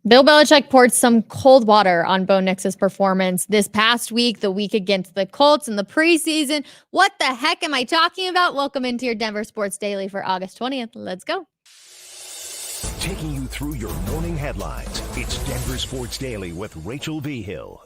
Bill Belichick poured some cold water on Bo Nix's performance this past week, the week against the Colts in the preseason. What the heck am I talking about? Welcome into your Denver Sports Daily for August 20th. Let's go. Taking you through your morning headlines, it's Denver Sports Daily with Rachel V. Hill.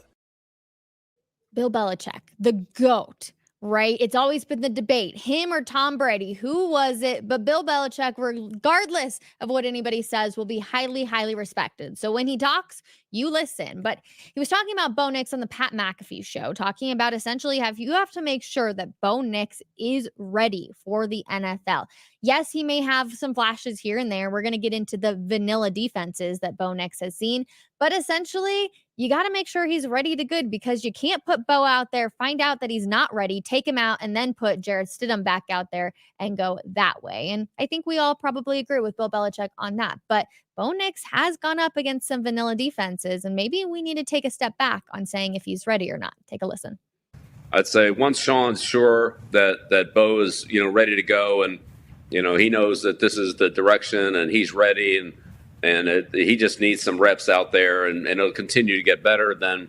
Bill Belichick, the GOAT, right? It's always been the debate, him or Tom Brady. Who was it? But Bill Belichick, regardless of what anybody says, will be highly, highly respected. So when he talks, you listen. But he was talking about Bo Nix on the Pat McAfee Show, talking about essentially you have to make sure that Bo Nix is ready for the NFL. Yes, he may have some flashes here and there. We're going to get into the vanilla defenses that Bo Nix has seen. But essentially, you got to make sure he's ready to good, because you can't put Bo out there, find out that he's not ready, take him out, and then put Jarrett Stidham back out there and go that way. And I think we all probably agree with Bill Belichick on that. But Bo Nix has gone up against some vanilla defenses, and maybe we need to take a step back on saying if he's ready or not. Take a listen. I'd say once Sean's sure that Bo is, ready to go, and, he knows that this is the direction and he's ready, and he just needs some reps out there, and it'll continue to get better, then,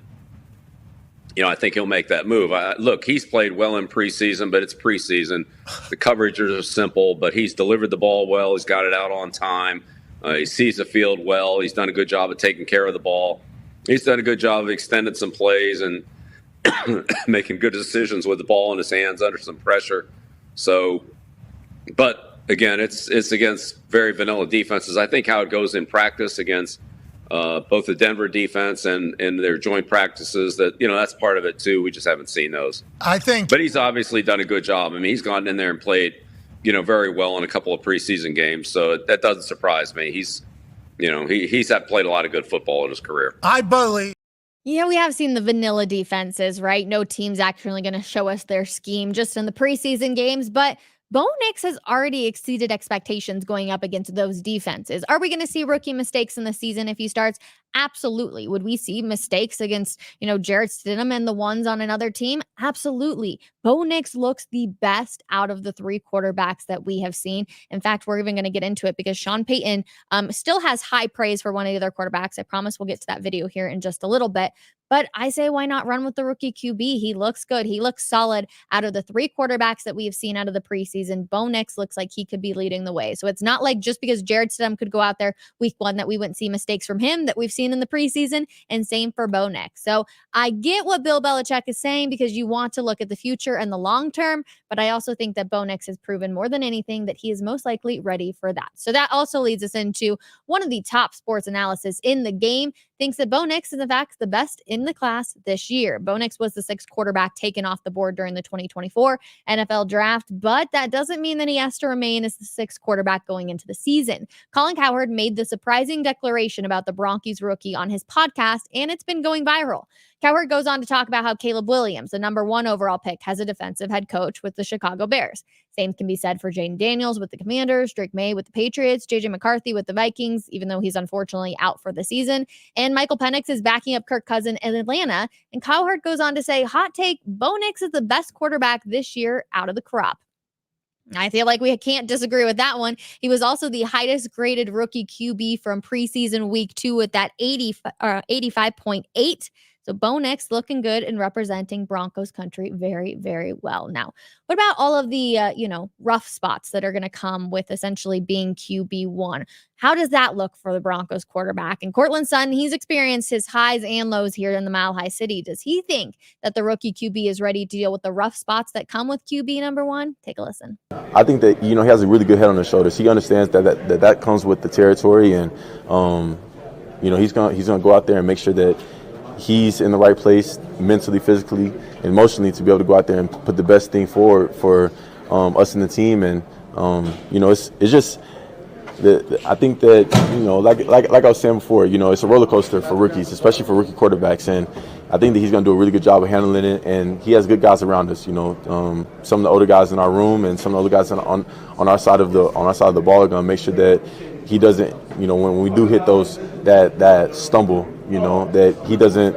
I think he'll make that move. Look, he's played well in preseason, but it's preseason. The coverages are simple, but he's delivered the ball well. He's got it out on time. He sees the field well. He's done a good job of taking care of the ball. He's done a good job of extending some plays and making good decisions with the ball in his hands under some pressure. So, but again, it's against very vanilla defenses. I think how it goes in practice against both the Denver defense and their joint practices, that's part of it too. We just haven't seen those. But he's obviously done a good job. I mean, he's gone in there and played, very well in a couple of preseason games. So that doesn't surprise me. He's played a lot of good football in his career. I believe. Yeah, we have seen the vanilla defenses, right? No team's actually going to show us their scheme just in the preseason games, but Bo Nix has already exceeded expectations going up against those defenses. Are we going to see rookie mistakes in the season if he starts? Absolutely. Would we see mistakes against, Jarrett Stidham and the ones on another team? Absolutely. Bo Nix looks the best out of the three quarterbacks that we have seen. In fact, we're even going to get into it because Sean Payton still has high praise for one of the other quarterbacks. I promise we'll get to that video here in just a little bit. But I say, why not run with the rookie QB? He looks good. He looks solid. Out of the three quarterbacks that we have seen out of the preseason, Bo Nix looks like he could be leading the way. So it's not like just because Jarrett Stidham could go out there week one that we wouldn't see mistakes from him that we've seen in the preseason, and same for Bo Nix. So I get what Bill Belichick is saying because you want to look at the future and the long term, but I also think that Bo Nix has proven more than anything that he is most likely ready for that. So that also leads us into one of the top sports analysis in the game. Thinks that Bo Nix is in fact the best in the class this year. Bo Nix was the sixth quarterback taken off the board during the 2024 NFL draft, but that doesn't mean that he has to remain as the sixth quarterback going into the season. Colin Cowherd made the surprising declaration about the Broncos rookie on his podcast, and it's been going viral. Cowherd goes on to talk about how Caleb Williams, the number one overall pick, has a defensive head coach with the Chicago Bears. Same can be said for Jaden Daniels with the Commanders, Drake May with the Patriots, JJ McCarthy with the Vikings, even though he's unfortunately out for the season. And Michael Penix is backing up Kirk Cousins in Atlanta. And Cowherd goes on to say, hot take, Bo Nix is the best quarterback this year out of the crop. I feel like we can't disagree with that one. He was also the highest graded rookie QB from preseason week 2 with that 85.8. So Bo Nix looking good and representing Broncos country very, very well. Now, what about all of the, rough spots that are going to come with essentially being QB1? How does that look for the Broncos quarterback? And Cortland Sutton, he's experienced his highs and lows here in the Mile High City. Does he think that the rookie QB is ready to deal with the rough spots that come with QB number 1? Take a listen. I think that, he has a really good head on his shoulders. He understands that comes with the territory, and, he's going to go out there and make sure that he's in the right place mentally, physically, and emotionally to be able to go out there and put the best thing forward for us and the team. And it's just I think that like I was saying before, it's a roller coaster for rookies, especially for rookie quarterbacks. And I think that he's going to do a really good job of handling it. And he has good guys around us. Some of the older guys in our room and some of the older guys on our side of the ball are going to make sure that he doesn't, when we do hit that stumble, that he doesn't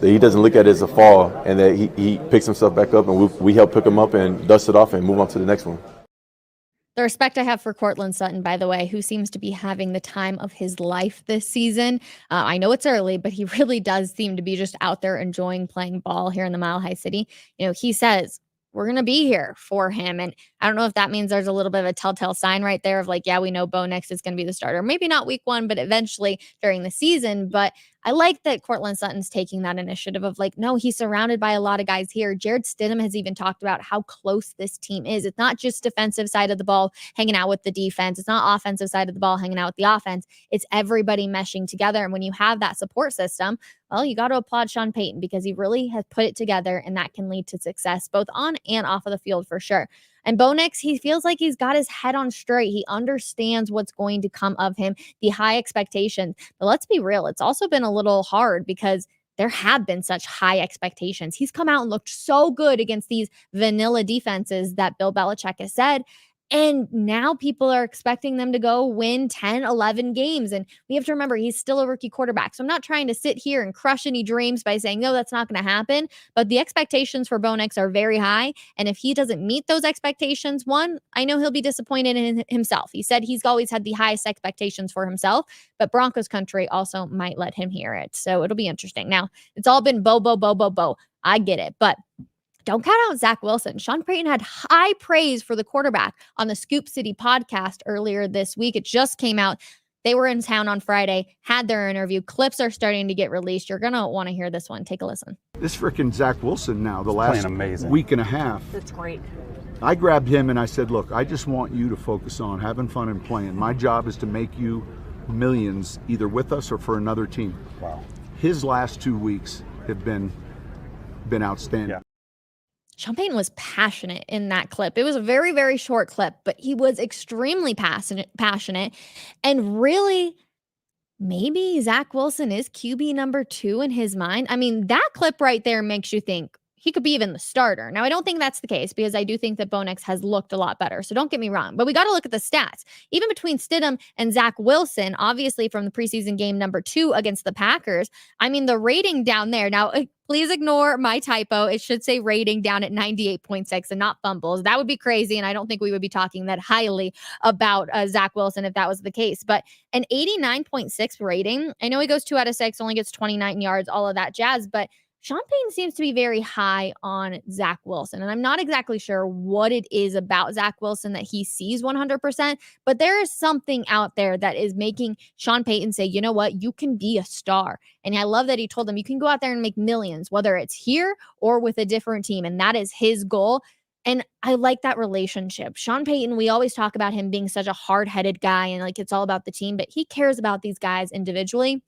that he doesn't look at it as a fall, and that he picks himself back up, and we help pick him up and dust it off and move on to the next one. The respect I have for Courtland Sutton, by the way, who seems to be having the time of his life this season. I know it's early, but he really does seem to be just out there enjoying playing ball here in the Mile High City. He says, we're going to be here for him. And I don't know if that means there's a little bit of a telltale sign right there of like, yeah, we know Bo Nix is going to be the starter. Maybe not week 1, but eventually during the season. But I like that Courtland Sutton's taking that initiative of like, no, he's surrounded by a lot of guys here. Jarrett Stidham has even talked about how close this team is. It's not just defensive side of the ball hanging out with the defense. It's not offensive side of the ball hanging out with the offense. It's everybody meshing together. And when you have that support system, well, you got to applaud Sean Payton because he really has put it together, and that can lead to success both on and off of the field for sure. And Bo Nix, he feels like he's got his head on straight. He understands what's going to come of him, the high expectations. But let's be real, it's also been a little hard because there have been such high expectations. He's come out and looked so good against these vanilla defenses that Bill Belichick has said. And now people are expecting them to go win 10, 11 games. And we have to remember, he's still a rookie quarterback. So I'm not trying to sit here and crush any dreams by saying, no, that's not going to happen. But the expectations for Bo Nix are very high. And if he doesn't meet those expectations, one, I know he'll be disappointed in himself. He said he's always had the highest expectations for himself, but Broncos country also might let him hear it. So it'll be interesting. Now, it's all been Bo, Bo, Bo, Bo, Bo. I get it. But don't count out Zach Wilson. Sean Payton had high praise for the quarterback on the Scoop City podcast earlier this week. It just came out. They were in town on Friday, had their interview. Clips are starting to get released. You're going to want to hear this one. Take a listen. This freaking Zach Wilson now, the last week and a half. That's great. I grabbed him and I said, look, I just want you to focus on having fun and playing. My job is to make you millions either with us or for another team. Wow. His last 2 weeks have been outstanding. Yeah. Sean Payton was passionate in that clip. It was a very, very short clip, but he was extremely passionate. And really, maybe Zach Wilson is QB number 2 in his mind. I mean, that clip right there makes you think he could be even the starter. Now, I don't think that's the case because I do think that Bo Nix has looked a lot better. So don't get me wrong, but we got to look at the stats. Even between Stidham and Zach Wilson, obviously from the preseason game number 2 against the Packers, I mean, the rating down there. Now, please ignore my typo. It should say rating down at 98.6 and not fumbles. That would be crazy. And I don't think we would be talking that highly about Zach Wilson if that was the case. But an 89.6 rating, I know he goes 2 out of 6, only gets 29 yards, all of that jazz. But Sean Payton seems to be very high on Zach Wilson. And I'm not exactly sure what it is about Zach Wilson that he sees 100%, but there is something out there that is making Sean Payton say, you know what, you can be a star. And I love that he told them you can go out there and make millions, whether it's here or with a different team. And that is his goal. And I like that relationship. Sean Payton, we always talk about him being such a hard-headed guy and like it's all about the team, but he cares about these guys individually.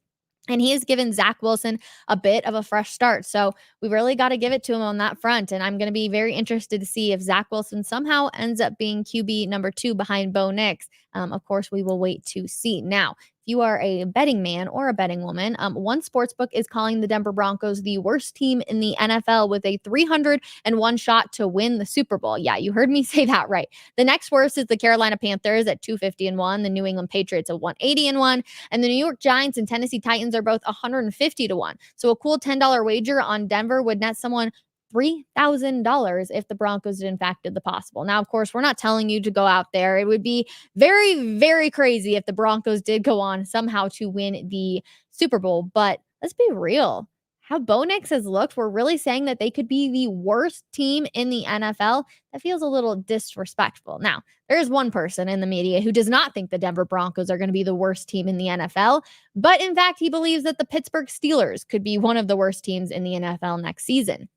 And he has given Zach Wilson a bit of a fresh start. So we really got to give it to him on that front. And I'm going to be very interested to see if Zach Wilson somehow ends up being QB number 2 behind Bo Nix. Of course, we will wait to see. Now, if you are a betting man or a betting woman, one sportsbook is calling the Denver Broncos the worst team in the NFL with a 301 shot to win the Super Bowl. Yeah, you heard me say that right. The next worst is the Carolina Panthers at 250-1, the New England Patriots at 180-1, and the New York Giants and Tennessee Titans are both 150-1. So a cool $10 wager on Denver would net someone $3,000 if the Broncos in fact did the possible. Now, of course, we're not telling you to go out there. It would be very, very crazy if the Broncos did go on somehow to win the Super Bowl. But let's be real. How Bo Nix has looked, we're really saying that they could be the worst team in the NFL. That feels a little disrespectful. Now, there's one person in the media who does not think the Denver Broncos are going to be the worst team in the NFL. But in fact, he believes that the Pittsburgh Steelers could be one of the worst teams in the NFL next season.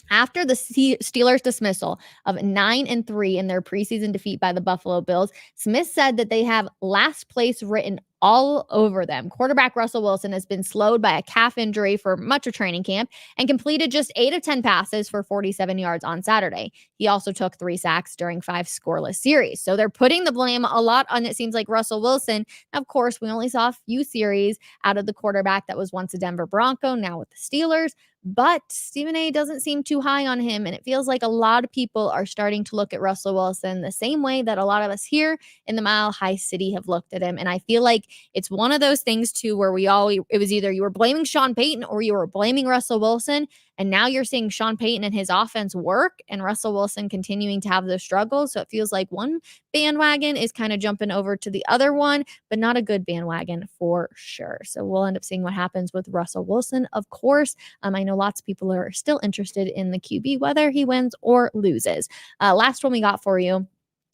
After the Steelers' dismissal of 9-3 in their preseason defeat by the Buffalo Bills, Smith said that they have last place written all over them. Quarterback Russell Wilson has been slowed by a calf injury for much of training camp and completed just 8 of 10 passes for 47 yards on Saturday. He also took 3 sacks during 5 scoreless series. So they're putting the blame a lot on, it seems like, Russell Wilson. Of course, we only saw a few series out of the quarterback that was once a Denver Bronco, now with the Steelers. but Stephen A doesn't seem too high on him. And it feels like a lot of people are starting to look at Russell Wilson the same way that a lot of us here in the Mile High City have looked at him. And I feel like it's one of those things too, where it was either you were blaming Sean Payton or you were blaming Russell Wilson. And now you're seeing Sean Payton and his offense work and Russell Wilson continuing to have those struggles. So it feels like one bandwagon is kind of jumping over to the other one, but not a good bandwagon for sure. So we'll end up seeing what happens with Russell Wilson, of course. I know lots of people are still interested in the QB, whether he wins or loses. Last one we got for you.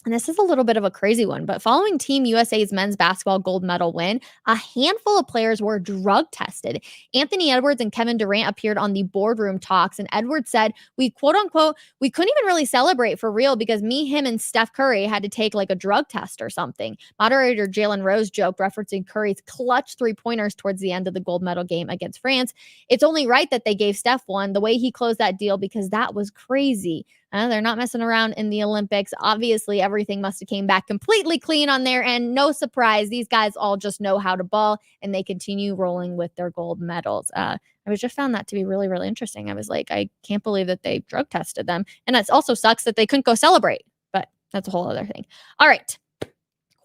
And this is a little bit of a crazy one, but following Team USA's men's basketball gold medal win, a handful of players were drug tested. Anthony Edwards and Kevin Durant appeared on the boardroom talks, and Edwards said, we quote unquote, we couldn't even really celebrate for real because me, him, and Steph Curry had to take like a drug test or something. Moderator Jalen Rose joked, referencing Curry's clutch 3-pointers towards the end of the gold medal game against France. It's only right that they gave Steph one, the way he closed that deal, because that was crazy. They're not messing around in the Olympics. Obviously, everything must have came back completely clean on their end. No surprise. These guys all just know how to ball, and they continue rolling with their gold medals. I just found that to be really, really interesting. I was like, I can't believe that they drug tested them. And it also sucks that they couldn't go celebrate, but that's a whole other thing. All right.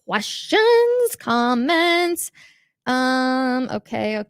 Questions, comments. Okay.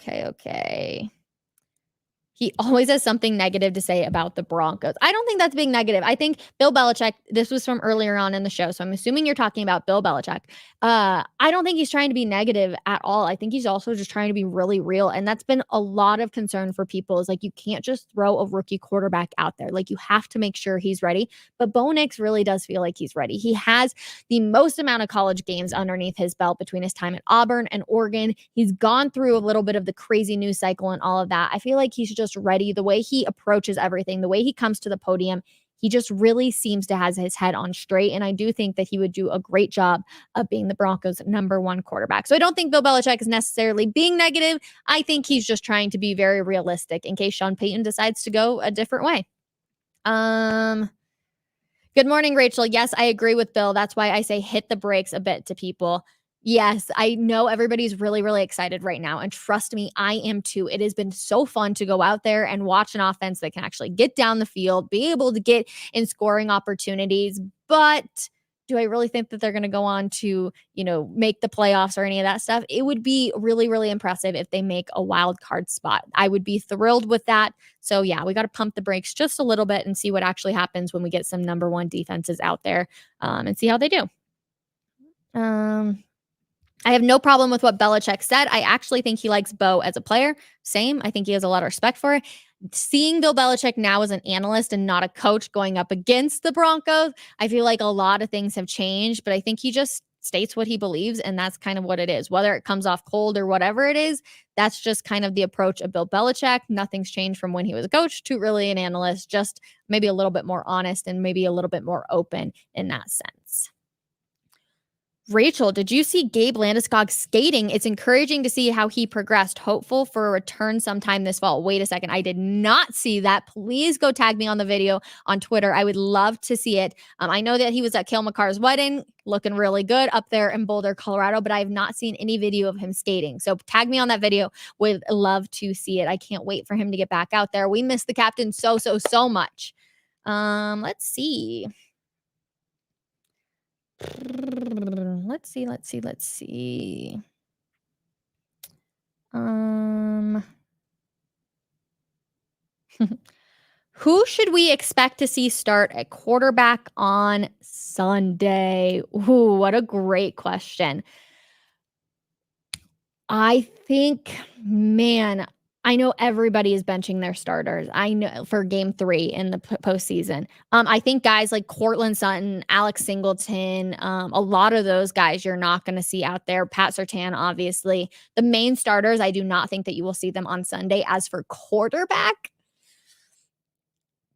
He always has something negative to say about the Broncos. I don't think that's being negative. I think Bill Belichick, this was from earlier on in the show, so I'm assuming you're talking about Bill Belichick. I don't think he's trying to be negative at all. I think he's also just trying to be really real. And that's been a lot of concern for people, is like, you can't just throw a rookie quarterback out there. Like, you have to make sure he's ready. But Bo Nix really does feel like he's ready. He has the most amount of college games underneath his belt between his time at Auburn and Oregon. He's gone through a little bit of the crazy news cycle and all of that. I feel like he's just ready. The way he approaches everything, the way he comes to the podium, he just really seems to have his head on straight. And I do think that he would do a great job of being the Broncos' #1 quarterback. So I don't think Bill Belichick is necessarily being negative. I think he's just trying to be very realistic in case Sean Payton decides to go a different way. Good morning, Rachel. Yes, I agree with Bill. That's why I say hit the brakes a bit to people. Yes, I know everybody's really, really excited right now. And trust me, I am too. It has been so fun to go out there and watch an offense that can actually get down the field, be able to get in scoring opportunities. But do I really think that they're going to go on to, make the playoffs or any of that stuff? It would be really, really impressive if they make a wild card spot. I would be thrilled with that. So yeah, we got to pump the brakes just a little bit and see what actually happens when we get some #1 defenses out there, and see how they do. I have no problem with what Belichick said. I actually think he likes Bo as a player. Same. I think he has a lot of respect for it. Seeing Bill Belichick now as an analyst and not a coach going up against the Broncos, I feel like a lot of things have changed, but I think he just states what he believes, and that's kind of what it is. Whether it comes off cold or whatever it is, that's just kind of the approach of Bill Belichick. Nothing's changed from when he was a coach to really an analyst, just maybe a little bit more honest and maybe a little bit more open in that sense. Rachel, did you see Gabe Landeskog skating? It's encouraging to see how he progressed. Hopeful for a return sometime this fall. Wait a second. I did not see that. Please go tag me on the video on Twitter. I would love to see it. I know that he was at Cale Makar's wedding, looking really good up there in Boulder, Colorado, but I have not seen any video of him skating. So tag me on that video. Would love to see it. I can't wait for him to get back out there. We miss the captain so much. Let's see. Let's see. Who should we expect to see start at quarterback on Sunday? Ooh, what a great question. I think, I know everybody is benching their starters. I know for game 3 in the postseason. I think guys like Cortland Sutton, Alex Singleton, a lot of those guys you're not going to see out there. Pat Surtain, obviously. The main starters, I do not think that you will see them on Sunday. As for quarterback,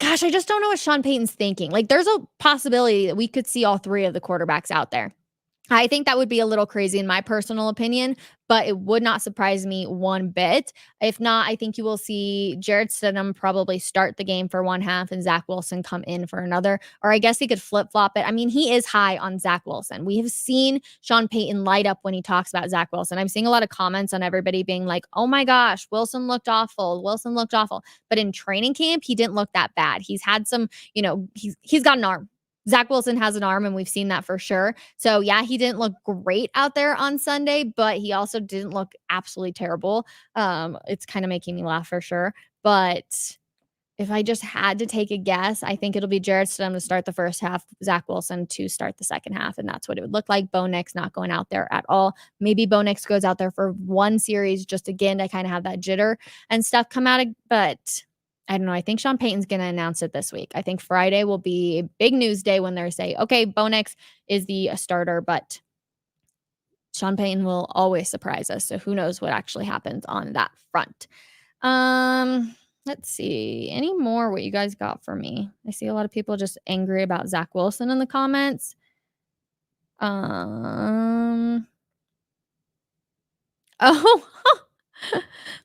gosh, I just don't know what Sean Payton's thinking. Like, there's a possibility that we could see all 3 of the quarterbacks out there. I think that would be a little crazy in my personal opinion, but it would not surprise me one bit. If not, I think you will see Jarrett Stidham probably start the game for one half and Zach Wilson come in for another. Or I guess he could flip flop it. I mean, he is high on Zach Wilson. We have seen Sean Payton light up when he talks about Zach Wilson. I'm seeing a lot of comments on everybody being like, oh my gosh, Wilson looked awful. Wilson looked awful. But in training camp, he didn't look that bad. He's had some, he's got an arm. Zach Wilson has an arm, and we've seen that for sure. So, yeah, he didn't look great out there on Sunday, but he also didn't look absolutely terrible. It's kind of making me laugh for sure. But if I just had to take a guess, I think it'll be Jarrett Stidham to start the first half, Zach Wilson to start the second half, and that's what it would look like. Bo Nix not going out there at all. Maybe Bo Nix goes out there for one series just again to kind of have that jitter and stuff come out of, but I don't know. I think Sean Payton's going to announce it this week. I think Friday will be a big news day when they say, okay, Bo Nix is the starter, but Sean Payton will always surprise us. So who knows what actually happens on that front. Let's see. Any more what you guys got for me? I see a lot of people just angry about Zach Wilson in the comments. Oh,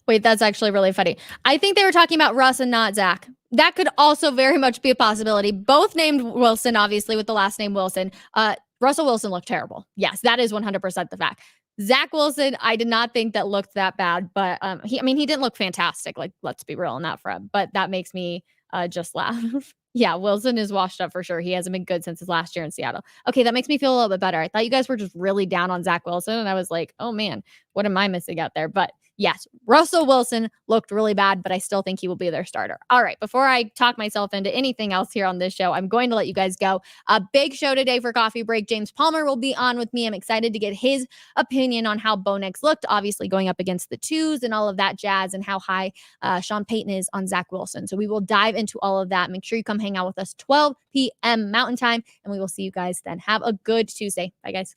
wait, that's actually really funny. I think they were talking about Russ and not Zach. That could also very much be a possibility. Both named Wilson, obviously, with the last name Wilson. Russell Wilson looked terrible. Yes, that is 100% the fact. Zach Wilson, I did not think that looked that bad, but he didn't look fantastic. Like, let's be real on that front. But that makes me just laugh. Yeah, Wilson is washed up for sure. He hasn't been good since his last year in Seattle. Okay, that makes me feel a little bit better. I thought you guys were just really down on Zach Wilson, and I was like, oh man, what am I missing out there? But yes, Russell Wilson looked really bad, but I still think he will be their starter. All right, before I talk myself into anything else here on this show, I'm going to let you guys go. A big show today for Coffee Break. James Palmer will be on with me. I'm excited to get his opinion on how Bo Nix looked, obviously going up against the twos and all of that jazz, and how high Sean Payton is on Zach Wilson. So we will dive into all of that. Make sure you come hang out with us 12 p.m. Mountain Time, and we will see you guys then. Have a good Tuesday. Bye, guys.